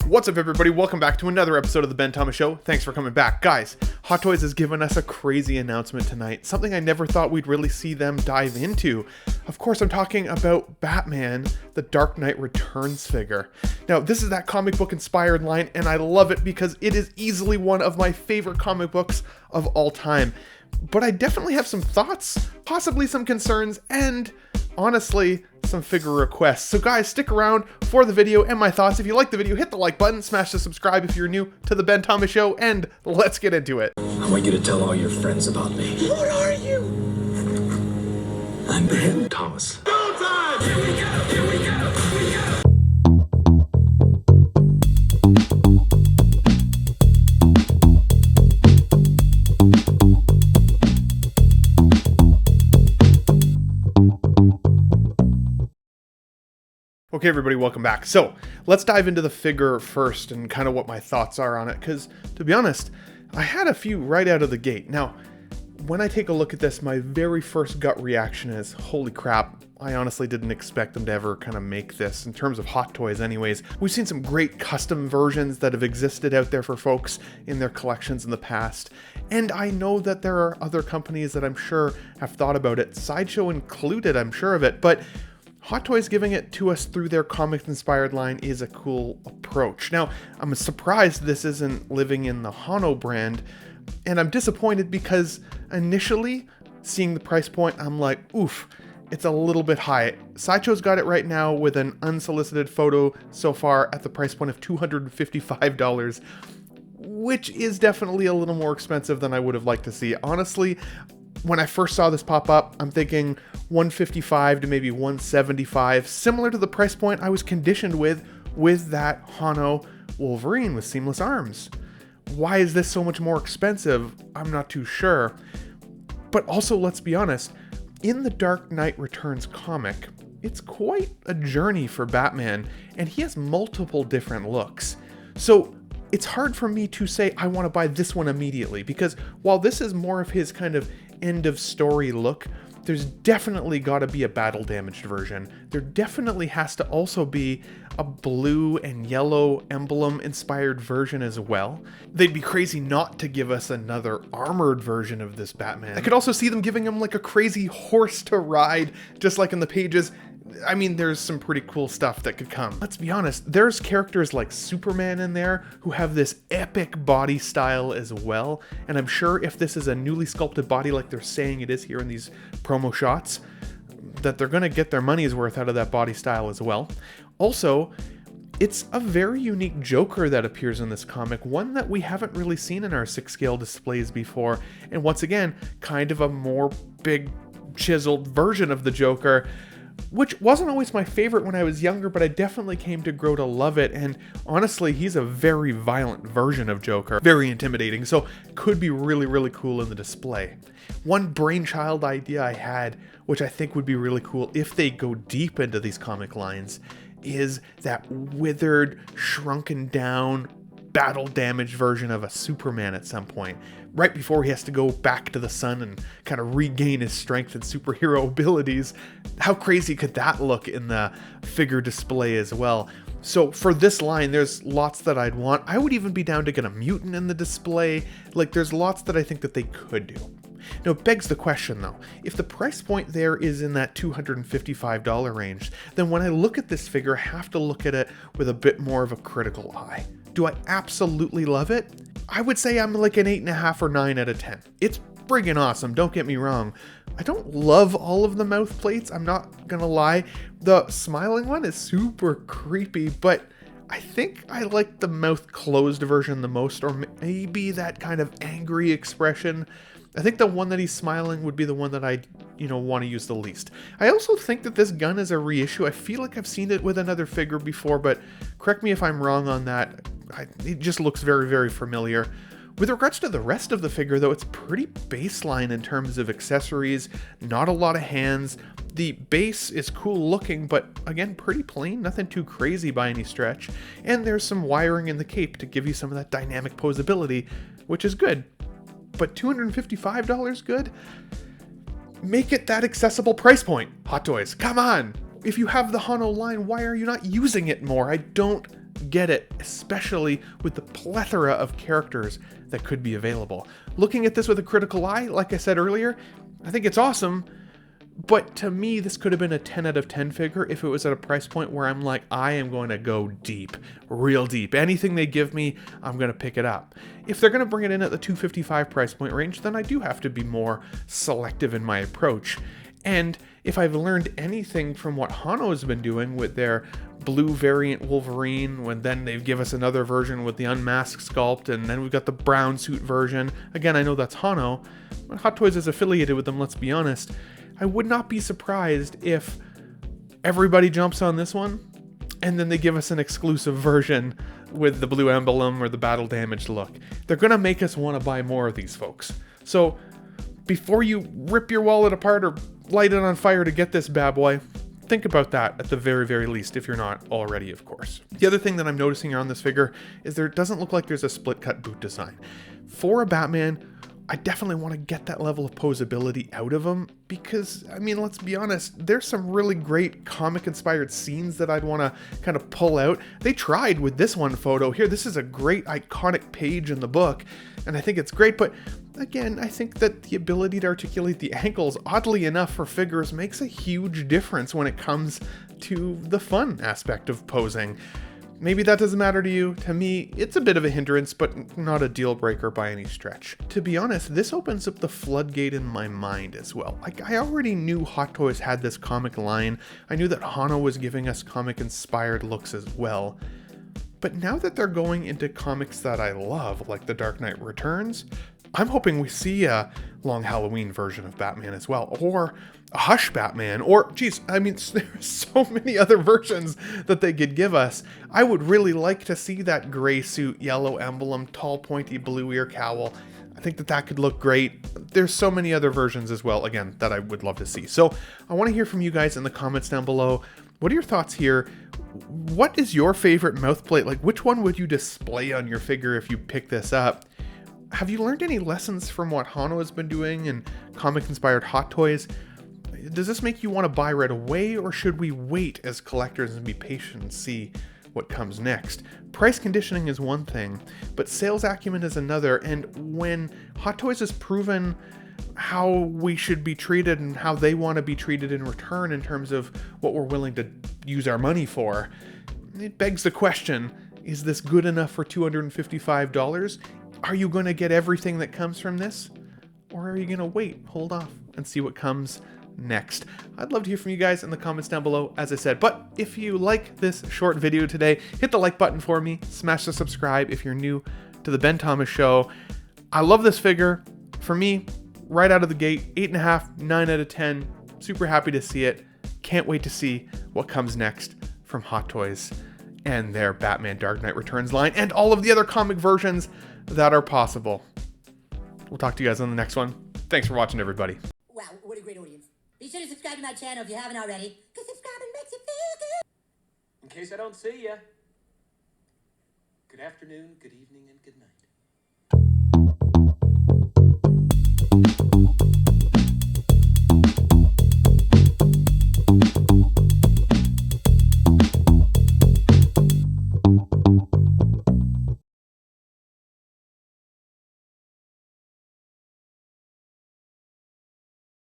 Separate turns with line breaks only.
What's up, everybody? Welcome back to another episode of the Ben Thomas Show. Thanks for coming back. Guys, Hot Toys has given us a crazy announcement tonight, something I never thought we'd really see them dive into. Of course, I'm talking about Batman, the Dark Knight Returns figure. Now, this is that comic book inspired line, and I love it because it is easily one of my favorite comic books of all time. But I definitely have some thoughts, possibly some concerns, and honestly, some figure requests. So guys, stick around for the video and my thoughts. If you like the video, hit the like button, smash the subscribe if you're new to the Ben Thomas Show, and let's get into it.
I want you to tell all your friends about me.
What are you?
I'm Ben Thomas.
Go time! Here we go, here we go, here we go!
Okay, everybody, welcome back. So let's dive into the figure first and kind of what my thoughts are on it, because to be honest, I had a few right out of the gate. Now, when I take a look at this, my very first gut reaction is, holy crap, I honestly didn't expect them to ever kind of make this, in terms of Hot Toys anyways. We've seen some great custom versions that have existed out there for folks in their collections in the past, and I know that there are other companies that I'm sure have thought about it, Sideshow included, I'm sure of it, but Hot Toys giving it to us through their comics-inspired line is a cool approach. Now, I'm surprised this isn't living in the Hano brand, and I'm disappointed because initially, seeing the price point, I'm like, oof, it's a little bit high. Sideshow's got it right now with an unsolicited photo so far at the price point of $255, which is definitely a little more expensive than I would have liked to see. Honestly, when I first saw this pop up, I'm thinking $155 to maybe $175, similar to the price point I was conditioned with that Hano Wolverine with seamless arms. Why is this so much more expensive? I'm not too sure. But also, let's be honest, in the Dark Knight Returns comic, it's quite a journey for Batman, and he has multiple different looks. So it's hard for me to say I want to buy this one immediately, because while this is more of his kind of end of story look, there's definitely got to be a battle damaged version. There definitely has to also be a blue and yellow emblem inspired version as well. They'd be crazy not to give us another armored version of this Batman. I could also see them giving him like a crazy horse to ride, just like in the pages. I mean, there's some pretty cool stuff that could come. Let's be honest, there's characters like Superman in there who have this epic body style as well, and I'm sure if this is a newly sculpted body like they're saying it is here in these promo shots, that they're gonna get their money's worth out of that body style as well. Also, it's a very unique Joker that appears in this comic, one that we haven't really seen in our 6-scale displays before, and once again, kind of a more big, chiseled version of the Joker, which wasn't always my favorite when I was younger, but I definitely came to grow to love it, and honestly, he's a very violent version of Joker. Very intimidating, so could be really, really cool in the display. One brainchild idea I had, which I think would be really cool if they go deep into these comic lines, is that withered, shrunken down, battle damaged version of a Superman at some point, right before he has to go back to the sun and kind of regain his strength and superhero abilities. How crazy could that look in the figure display as well? So for this line, there's lots that I'd want. I would even be down to get a mutant in the display. Like, there's lots that I think that they could do. Now, it begs the question though, if the price point there is in that $255 range, then when I look at this figure, I have to look at it with a bit more of a critical eye. Do I absolutely love it? I would say I'm like an 8.5 or 9 out of 10. It's friggin' awesome, don't get me wrong. I don't love all of the mouth plates, I'm not gonna lie. The smiling one is super creepy, but I think I like the mouth closed version the most, or maybe that kind of angry expression. I think the one that he's smiling would be the one that I, want to use the least. I also think that this gun is a reissue. I feel like I've seen it with another figure before, but correct me if I'm wrong on that. It just looks very, very familiar. With regards to the rest of the figure, though, it's pretty baseline in terms of accessories, not a lot of hands. The base is cool looking, but again, pretty plain, nothing too crazy by any stretch. And there's some wiring in the cape to give you some of that dynamic posability, which is good. But $255 good? Make it that accessible price point. Hot Toys, come on! If you have the Hano line, why are you not using it more? I don't get it, especially with the plethora of characters that could be available. Looking at this with a critical eye, like I said earlier, I think it's awesome, but to me, this could have been a 10 out of 10 figure if it was at a price point where I'm like, I am going to go deep, real deep. Anything they give me, I'm going to pick it up. If they're going to bring it in at the $255 price point range, then I do have to be more selective in my approach. And if I've learned anything from what Hano has been doing with their blue variant Wolverine, when then they give us another version with the unmasked sculpt, and then we've got the brown suit version. Again, I know that's Hano, but Hot Toys is affiliated with them, let's be honest. I would not be surprised if everybody jumps on this one, and then they give us an exclusive version with the blue emblem or the battle damaged look. They're going to make us want to buy more of these folks. So before you rip your wallet apart or light it on fire to get this bad boy, think about that at the very, very least, if you're not already, of course. The other thing that I'm noticing on this figure is there doesn't look like there's a split cut boot design. For a Batman, I definitely want to get that level of posability out of him because, I mean, let's be honest, there's some really great comic-inspired scenes that I'd want to kind of pull out. They tried with this one photo here. This is a great iconic page in the book, and I think it's great, but again, I think that the ability to articulate the ankles, oddly enough for figures, makes a huge difference when it comes to the fun aspect of posing. Maybe that doesn't matter to you. To me, it's a bit of a hindrance, but not a deal breaker by any stretch. To be honest, this opens up the floodgate in my mind as well. Like, I already knew Hot Toys had this comic line. I knew that Hano was giving us comic-inspired looks as well. But now that they're going into comics that I love, like The Dark Knight Returns, I'm hoping we see a Long Halloween version of Batman as well, or a Hush Batman, or, geez, I mean, there's so many other versions that they could give us. I would really like to see that gray suit, yellow emblem, tall pointy blue ear cowl. I think that that could look great. There's so many other versions as well, again, that I would love to see. So I want to hear from you guys in the comments down below. What are your thoughts here? What is your favorite mouthplate? Like, which one would you display on your figure if you pick this up? Have you learned any lessons from what Hano has been doing and comic-inspired Hot Toys? Does this make you want to buy right away, or should we wait as collectors and be patient and see what comes next? Price conditioning is one thing, but sales acumen is another, and when Hot Toys has proven how we should be treated and how they want to be treated in return in terms of what we're willing to use our money for, it begs the question, is this good enough for $255? Are you going to get everything that comes from this? Or are you going to wait, hold off, and see what comes next? I'd love to hear from you guys in the comments down below, as I said. But if you like this short video today, hit the like button for me, smash the subscribe if you're new to the Ben Thomas Show. I love this figure. For me, right out of the gate, 8.5, 9 out of 10. Super happy to see it. Can't wait to see what comes next from Hot Toys and their Batman Dark Knight Returns line and all of the other comic versions that are possible. We'll talk to you guys on the next one. Thanks for watching, everybody.
Wow, what a great audience. Be sure to subscribe to my channel if you haven't already, because subscribing makes you feel good.
In case I don't see ya, good afternoon, good evening, and good night.